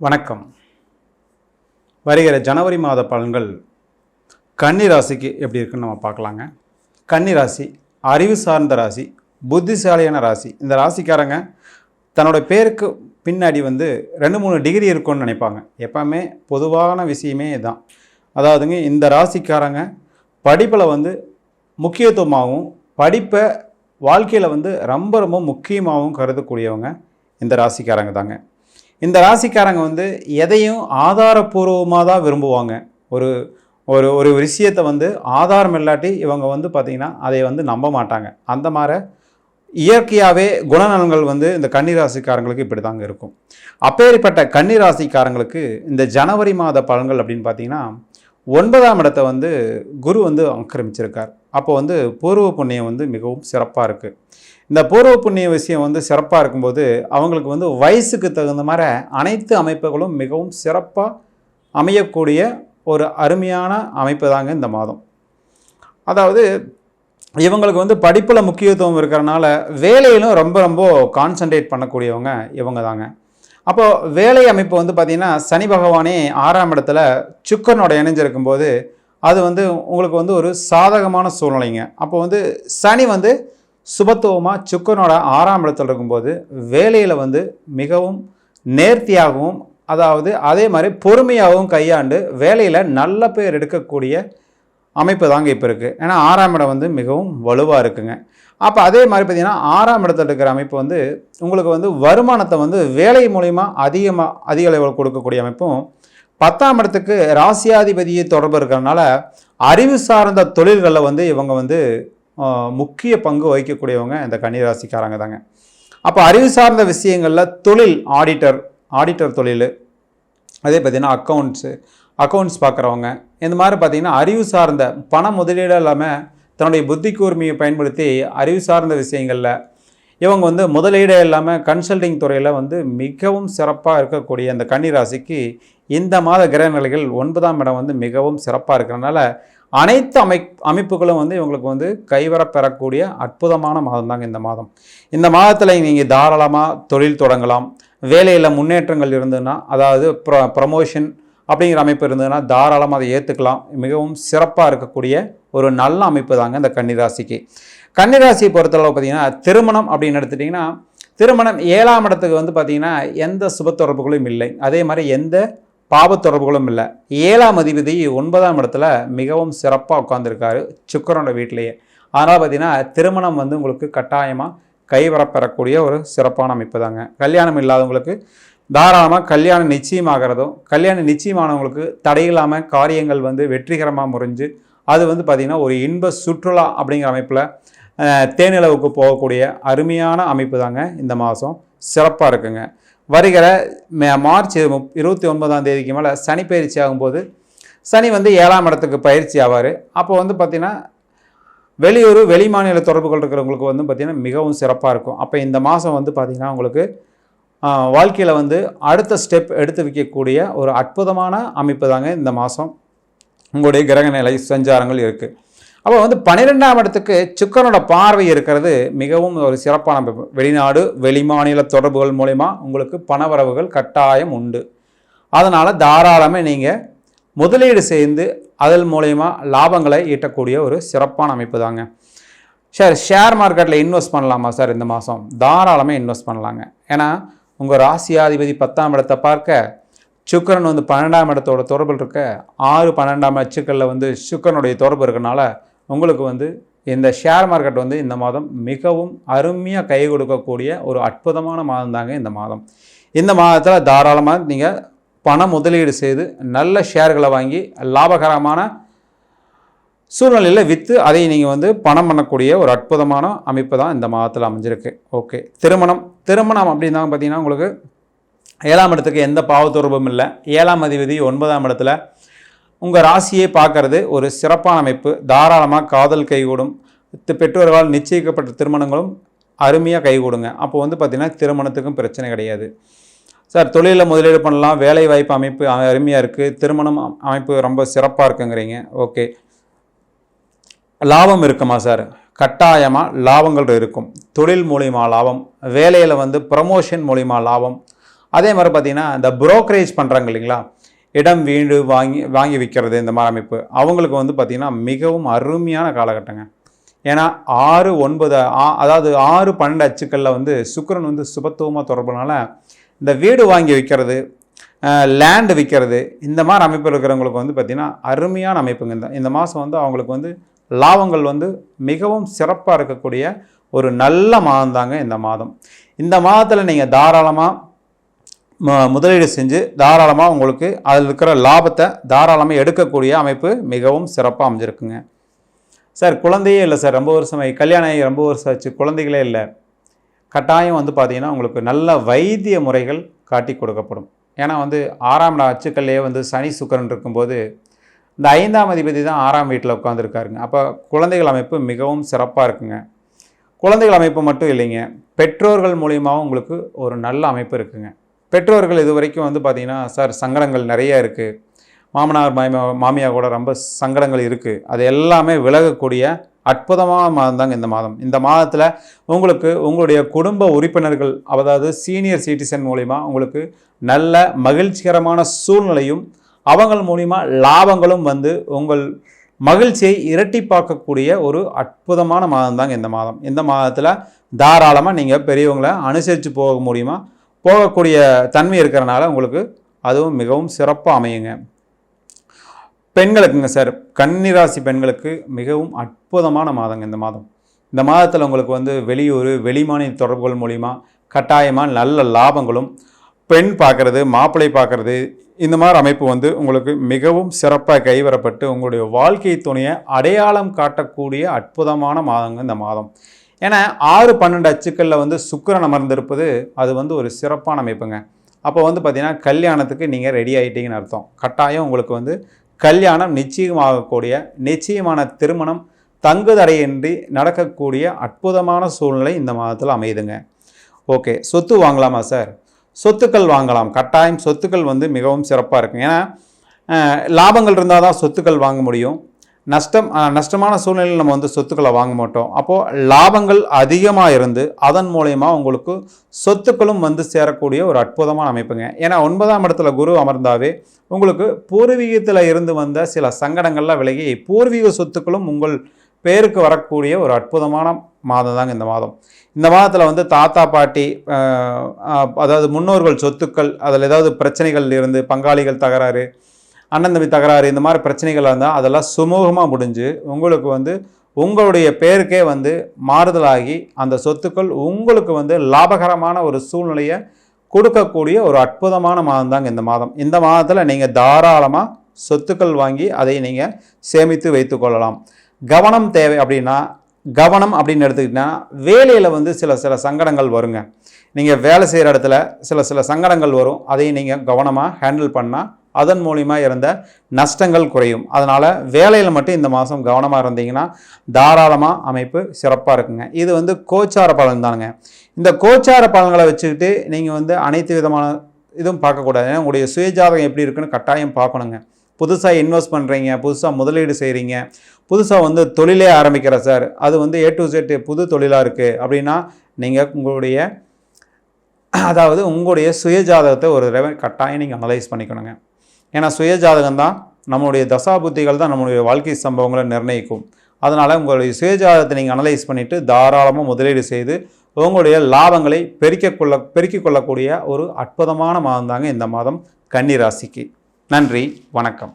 வணக்கம். வருகிற ஜனவரி மாத பலன்கள் கன்னி ராசிக்கு எப்படி இருக்குன்னு நம்ம பார்க்கலாங்க. கன்னி ராசி அறிவு சார்ந்த ராசி, புத்திசாலியான ராசி. இந்த ராசிக்காரங்க தன்னோட பேருக்கு பின்னாடி 2-3 டிகிரி இருக்கும்னு நினைப்பாங்க. எப்பவுமே பொதுவான விஷயமே இதுதான். அதாவதுங்க, இந்த ராசிக்காரங்க படிப்பில் முக்கியத்துவமாகவும் படிப்பை வாழ்க்கையில் ரொம்ப ரொம்ப முக்கியமாகவும் கருதக்கூடியவங்க இந்த ராசிக்காரங்க தாங்க. இந்த ராசிக்காரங்க எதையும் ஆதாரபூர்வமாக தான் விரும்புவாங்க. ஒரு ஒரு ஒரு விஷயத்தை ஆதாரம் இல்லாட்டி இவங்க பார்த்திங்கன்னா அதை நம்ப மாட்டாங்க. அந்த மாதிரி இயற்கையாகவே குணநலன்கள் இந்த கன்னி ராசிக்காரங்களுக்கு இப்படி தாங்க இருக்கும். அப்பேற்பட்ட கன்னி ராசிக்காரங்களுக்கு இந்த ஜனவரி மாத பலன்கள் அப்படின்னு பார்த்திங்கன்னா 9ஆம் இடத்தை குரு ஆக்கிரமிச்சிருக்கார். அப்போ பூர்வ புண்ணியம் மிகவும் சிறப்பாக இருக்குது. இந்த பூர்வ புண்ணிய விஷயம் சிறப்பாக இருக்கும்போது அவங்களுக்கு வயசுக்கு தகுந்த மாதிரி அனைத்து அமைப்புகளும் மிகவும் சிறப்பாக அமையக்கூடிய ஒரு அருமையான அமைப்பு தாங்க இந்த மாதம். அதாவது இவங்களுக்கு படிப்பில் முக்கியத்துவம் இருக்கிறனால வேலையிலும் ரொம்ப ரொம்ப கான்சன்ட்ரேட் பண்ணக்கூடியவங்க இவங்க தாங்க. அப்போது வேலை அமைப்பு பார்த்திங்கன்னா சனி பகவானே 6ஆம் இடத்துல சுக்கிரனோட இணைஞ்சிருக்கும்போது அது உங்களுக்கு ஒரு சாதகமான சூழ்நிலைங்க. அப்போ சனி சுபத்துவமாக சுக்கிரனோட 6ஆம் இடத்துல இருக்கும்போது வேலையில் மிகவும் நேர்த்தியாகவும் அதே மாதிரி பொறுமையாகவும் கையாண்டு வேலையில் நல்ல பேர் எடுக்கக்கூடிய அமைப்பு தாங்க இப்போ இருக்குது. ஏன்னா 6ஆம் இடம் மிகவும் வலுவாக இருக்குங்க. அப்போ அதே மாதிரி பார்த்திங்கன்னா 6ஆம் இடத்துல இருக்கிற அமைப்பு உங்களுக்கு வருமானத்தை வேலை மூலிமா அதிக அளவில் கொடுக்கக்கூடிய அமைப்பும் 10ஆம் இடத்துக்கு ராசியாதிபதியை தொடர்பு இருக்கிறதுனால அறிவு சார்ந்த தொழில்களில் இவங்க முக்கிய பங்கு வகிக்கக்கூடியவங்க இந்த கன்னிராசிக்காரங்க தாங்க. அப்போ அறிவு சார்ந்த விஷயங்களில் தொழில் ஆடிட்டர் தொழில், அதே பார்த்திங்கன்னா அக்கௌண்ட்ஸ் பார்க்குறவங்க, இந்த மாதிரி பார்த்திங்கன்னா அறிவு சார்ந்த பண முதலீடு இல்லாமல் தன்னுடைய புத்தி கூர்மையை பயன்படுத்தி அறிவு சார்ந்த விஷயங்களில் இவங்க முதலீடு இல்லாமல் கன்சல்டிங் துறையில் மிகவும் சிறப்பாக இருக்கக்கூடிய இந்த கன்னிராசிக்கு இந்த மாத கிரக நிலைகள் 9ஆம் இடம் மிகவும் சிறப்பாக இருக்கிறதுனால அனைத்து அமைப்புகளும் இவங்களுக்கு கைவரப்பெறக்கூடிய அற்புதமான மாதம் தாங்க இந்த மாதம். இந்த மாதத்தில் நீங்கள் தாராளமாக தொழில் தொடங்கலாம். வேலையில் முன்னேற்றங்கள் இருந்ததுன்னா, அதாவது ப்ரமோஷன் அப்படிங்கிற அமைப்பு இருந்ததுன்னா தாராளமாக அதை ஏற்றுக்கலாம். மிகவும் சிறப்பாக இருக்கக்கூடிய ஒரு நல்ல அமைப்பு தாங்க இந்த கன்னிராசிக்கு. கன்னிராசியை பொறுத்தளவு பார்த்திங்கன்னா திருமணம் அப்படின்னு எடுத்துட்டிங்கன்னா, திருமணம் 7ஆம் இடத்துக்கு பார்த்திங்கன்னா எந்த சுப தொடர்புகளும் இல்லை. அதே மாதிரி எந்த பாபத் தொடர்புகளும் இல்லை. 7ஆம் அதிபதி 9ஆம் இடத்துல மிகவும் சிறப்பாக உட்காந்துருக்காரு சுக்கிரனோட வீட்டிலேயே. அதனால் பார்த்திங்கன்னா திருமணம் உங்களுக்கு கட்டாயமாக கைவரப்பெறக்கூடிய ஒரு சிறப்பான அமைப்பு தாங்க. கல்யாணம் இல்லாதவங்களுக்கு தாராளமாக கல்யாணம் நிச்சயமாகிறதும், கல்யாணம் நிச்சயமானவங்களுக்கு தடையில்லாமல் காரியங்கள் வெற்றிகரமாக முறிஞ்சு அது பார்த்திங்கன்னா ஒரு இன்ப சுற்றுலா அப்படிங்கிற அமைப்பில் தேனிலவுக்கு போகக்கூடிய அருமையான அமைப்பு தாங்க இந்த மாதம் சிறப்பாக இருக்குங்க. வருகிற மார்ச் 29ஆம் தேதிக்கு மேலே சனி பயிற்சி ஆகும்போது சனி 7ஆம் இடத்துக்கு பயிற்சி ஆவார். அப்போ பார்த்திங்கன்னா வெளியூர் வெளிமாநில தொடர்புகள் இருக்கிறவங்களுக்கு பார்த்திங்கன்னா மிகவும் சிறப்பாக இருக்கும். அப்போ இந்த மாதம் பார்த்திங்கன்னா உங்களுக்கு வாழ்க்கையில் அடுத்த ஸ்டெப் எடுத்து வைக்கக்கூடிய ஒரு அற்புதமான அமைப்பு தாங்க இந்த மாதம் உங்களுடைய கிரக நிலை சஞ்சாரங்கள் இருக்குது. அப்போ 12ஆம் இடத்துக்கு சுக்கிரனோட பார்வை இருக்கிறது மிகவும் ஒரு சிறப்பான அமைப்பு. வெளிநாடு வெளிமாநில தொடர்புகள் மூலமா உங்களுக்கு பணவரவுகள் கட்டாயம் உண்டு. அதனால் தாராளமாக நீங்கள் முதலீடு செய்து அதன் மூலயமா லாபங்களை ஈட்டக்கூடிய ஒரு சிறப்பான அமைப்பு தாங்க. ஷேர் மார்க்கெட்டில் இன்வெஸ்ட் பண்ணலாமா சார்? இந்த மாதம் தாராளமாக இன்வெஸ்ட் பண்ணலாங்க. ஏன்னா உங்கள் ராசியாதிபதி 10ஆம் இடத்தை பார்க்க சுக்கிரன் 12ஆம் இடத்தோட தொடர்பில் இருக்க 6-12ஆம் அச்சுக்களில் சுக்கிரனுடைய தொடர்பு இருக்கனால உங்களுக்கு இந்த ஷேர் மார்க்கெட் இந்த மாதம் மிகவும் அருமையாக கை கொடுக்கக்கூடிய ஒரு அற்புதமான மாதம் தாங்க இந்த மாதம். இந்த மாதத்தில் தாராளமாக நீங்கள் பண முதலீடு செய்து நல்ல ஷேர்களை வாங்கி லாபகரமான சூழ்நிலையில் விற்று அதை நீங்கள் பணம் பண்ணக்கூடிய ஒரு அற்புதமான அமைப்பு தான் இந்த மாதத்தில் அமைஞ்சிருக்கு. ஓகே, திருமணம் அப்படின்னாங்க பார்த்தீங்கன்னா உங்களுக்கு 7ஆம் இடத்துக்கு எந்த பாவத்தொடர்பும் இல்லை. 7ஆம் அதிபதி 9ஆம் இடத்துல உங்கள் ராசியை பார்க்கறது ஒரு சிறப்பான அமைப்பு. தாராளமாக காதல் கைகூடும். பெற்றோர்களால் நிச்சயிக்கப்பட்ட திருமணங்களும் அருமையாக கைகூடுங்க. அப்போ பார்த்திங்கன்னா திருமணத்துக்கும் பிரச்சனை கிடையாது சார். தொழிலில் முதலீடு பண்ணலாம், வேலை வாய்ப்பு அமைப்பு அருமையாக இருக்குது, திருமணம் அமைப்பு ரொம்ப சிறப்பாக இருக்குங்கிறீங்க. ஓகே, லாபம் இருக்குமா சார்? கட்டாயமாக லாபங்கள் இருக்கும். தொழில் மூலிமா லாபம், வேலையில் ப்ரமோஷன் மூலிமா லாபம், அதே மாதிரி பார்த்தீங்கன்னா இந்த புரோக்கரேஜ் பண்ணுறாங்க இல்லைங்களா, இடம் வீடு வாங்கி விற்கிறது, இந்த மாதிரி அமைப்பு அவங்களுக்கு வந்து பார்த்திங்கன்னா மிகவும் அருமையான காலகட்டங்க. ஏன்னா 6, 9 அதாவது 6, 12 அச்சுக்களில் வந்து சுக்கிரன் வந்து சுபத்துவமாக தொடர்புனால இந்த வீடு வாங்கி விற்கிறது, லேண்டு விற்கிறது, இந்த மாதிரி அமைப்பு இருக்கிறவங்களுக்கு வந்து பார்த்திங்கன்னா அருமையான அமைப்புங்க. இந்த மாதம் வந்து அவங்களுக்கு வந்து லாபங்கள் வந்து மிகவும் சிறப்பாக இருக்கக்கூடிய ஒரு நல்ல மாதம் தாங்க இந்த மாதம். இந்த மாதத்தில் நீங்கள் தாராளமாக முதலீடு செஞ்சு தாராளமாக உங்களுக்கு அதில் இருக்கிற லாபத்தை தாராளமாக எடுக்கக்கூடிய அமைப்பு மிகவும் சிறப்பாக அமைஞ்சிருக்குங்க. சார் குழந்தையே இல்லை சார், ரொம்ப வருஷம் கல்யாணம் ஆகி ரொம்ப வருஷம் ஆச்சு, குழந்தைகளே இல்லை. கட்டாயம் வந்து பார்த்திங்கன்னா உங்களுக்கு நல்ல வைத்திய முறைகள் காட்டி கொடுக்கப்படும். ஏன்னா வந்து 6ஆம் அச்சுக்கள்லேயே வந்து சனி சுக்கிரன் இருக்கும்போது இந்த 5ஆம் அதிபதி தான் 6ஆம் வீட்டில் உட்காந்துருக்காருங்க. அப்போ குழந்தைகள் அமைப்பு மிகவும் சிறப்பாக இருக்குங்க. குழந்தைகள் அமைப்பு மட்டும் இல்லைங்க, பெற்றோர்கள் மூலியமாகவும் உங்களுக்கு ஒரு நல்ல அமைப்பு இருக்குங்க. பெற்றோர்கள் இது வரைக்கும் வந்து பார்த்திங்கன்னா சார் சங்கடங்கள் நிறைய இருக்குது, மாமனார் மாமியார் கூட ரொம்ப சங்கடங்கள் இருக்குது, அது எல்லாமே விலகக்கூடிய அற்புதமான மாதம் தாங்க இந்த மாதம். இந்த மாதத்தில் உங்களுக்கு உங்களுடைய குடும்ப உறுப்பினர்கள், அதாவது சீனியர் சிட்டிசன் மூலிமா உங்களுக்கு நல்ல மகிழ்ச்சிகரமான சூழ்நிலையும் அவங்கள் மூலிமா லாபங்களும் வந்து உங்கள் மகிழ்ச்சியை இரட்டிப்பாக்கக்கூடிய ஒரு அற்புதமான மாதம் தாங்க இந்த மாதம். இந்த மாதத்தில் தாராளமாக நீங்கள் பெரியவங்களை அனுசரித்து போகக்கூடிய தன்மை இருக்கிறனால உங்களுக்கு அதுவும் மிகவும் சிறப்பாக அமையுங்க. பெண்களுக்குங்க சார், கன்னிராசி பெண்களுக்கு மிகவும் அற்புதமான மாதங்க இந்த மாதம். இந்த மாதத்தில் உங்களுக்கு வந்து வெளியூர் வெளிமாநில தொடர்புகள் மூலிமா கட்டாயமாக நல்ல லாபங்களும், பெண் பார்க்குறது, மாப்பிள்ளை பார்க்குறது, இந்த மாதிரி அமைப்பு வந்து உங்களுக்கு மிகவும் சிறப்பாக கைவரப்பட்டு உங்களுடைய வாழ்க்கை துணையை அடையாளம் காட்டக்கூடிய அற்புதமான மாதங்க இந்த மாதம். ஏன்னா 6, 12 அச்சுக்களில் வந்து சுக்கிரன் அமர்ந்திருப்பது அது வந்து ஒரு சிறப்பான அமைப்புங்க. அப்போ வந்து பார்த்திங்கன்னா கல்யாணத்துக்கு நீங்கள் ரெடி ஆகிட்டீங்கன்னு அர்த்தம். கட்டாயம் உங்களுக்கு வந்து கல்யாணம் நிச்சயமாகக்கூடிய, நிச்சயமான திருமணம் தங்குதடையின்றி நடக்கக்கூடிய அற்புதமான சூழ்நிலை இந்த மாதத்தில் அமையுதுங்க. ஓகே, சொத்து வாங்கலாமா சார்? சொத்துக்கள் வாங்கலாம். கட்டாயம் சொத்துக்கள் வந்து மிகவும் சிறப்பாக இருக்குங்க. ஏன்னா லாபங்கள் இருந்தால் தான் சொத்துக்கள் வாங்க முடியும். நஷ்டமான சூழ்நிலையில் நம்ம வந்து சொத்துக்களை வாங்க மாட்டோம். அப்போது லாபங்கள் அதிகமாக இருந்து அதன் மூலயமா உங்களுக்கு சொத்துக்களும் வந்து சேரக்கூடிய ஒரு அற்புதமான அமைப்புங்க. ஏன்னா 9ஆம் இடத்துல குரு அமர்ந்தாவே உங்களுக்கு பூர்வீகத்தில் இருந்து வந்த சில சங்கடங்கள்லாம் விலகி பூர்வீக சொத்துக்களும் உங்கள் பேருக்கு வரக்கூடிய ஒரு அற்புதமான மாதம் தாங்க இந்த மாதம். இந்த மாதத்தில் வந்து தாத்தா பாட்டி, அதாவது முன்னோர்கள் சொத்துக்கள், அதில் ஏதாவது பிரச்சனைகள் இருந்து பங்காளிகள் தகராறு, அண்ணன் தம்பி தகராறு, இந்த மாதிரி பிரச்சனைகள் இருந்தால் அதெல்லாம் சுமூகமாக முடிஞ்சு உங்களுக்கு வந்து உங்களுடைய பேருக்கே வந்து மாறுதலாகி அந்த சொத்துக்கள் உங்களுக்கு வந்து லாபகரமான ஒரு சூழ்நிலையை கொடுக்கக்கூடிய ஒரு அற்புதமான மாதம் தாங்க இந்த மாதம். இந்த மாதத்தில் நீங்கள் தாராளமாக சொத்துக்கள் வாங்கி அதை நீங்கள் சேமித்து வைத்து கொள்ளலாம். கவனம் தேவை அப்படின்னா, கவனம் அப்படின்னு எடுத்துக்கிட்டிங்கன்னா வேலையில் வந்து சில சங்கடங்கள் வருங்க. நீங்கள் வேலை செய்கிற இடத்துல சில சங்கடங்கள் வரும். அதையும் நீங்கள் கவனமாக ஹேண்டில் பண்ணால் அதன் மூலிமா இருந்த நஷ்டங்கள் குறையும். அதனால் வேலையில் மட்டும் இந்த மாதம் கவனமாக இருந்தீங்கன்னா தாராளமாக அமைப்பு சிறப்பாக இருக்குங்க. இது வந்து கோச்சார பலன் தானுங்க. இந்த கோச்சார பலன்களை வச்சுக்கிட்டு நீங்கள் வந்து அனைத்து விதமான இதுவும் பார்க்கக்கூடாது. ஏன்னா உங்களுடைய சுயஜாதகம் எப்படி இருக்குன்னு கட்டாயம் பார்க்கணுங்க. புதுசாக இன்வெஸ்ட் பண்ணுறீங்க, புதுசாக முதலீடு செய்கிறீங்க, புதுசாக வந்து தொழிலே ஆரம்பிக்கிற சார், அது வந்து A to Z புது தொழிலாக இருக்குது அப்படின்னா நீங்கள் உங்களுடைய சுயஜாதகத்தை ஒரு தடவை கட்டாயம் நீங்கள் அனலைஸ் பண்ணிக்கணுங்க. ஏன்னா சுயஜாதகம் தான் நம்மளுடைய தசாபுத்திகள் தான் நம்மளுடைய வாழ்க்கை சம்பவங்களை நிர்ணயிக்கும். அதனால் உங்களுடைய சுயஜாதகத்தை நீங்கள் அனலைஸ் பண்ணிவிட்டு தாராளமாக முதலீடு செய்து உங்களுடைய லாபங்களை பெருக்கிக் கொள்ளக்கூடிய ஒரு அற்புதமான மாதம் தாங்க இந்த மாதம் கன்னி ராசிக்கு. நன்றி, வணக்கம்.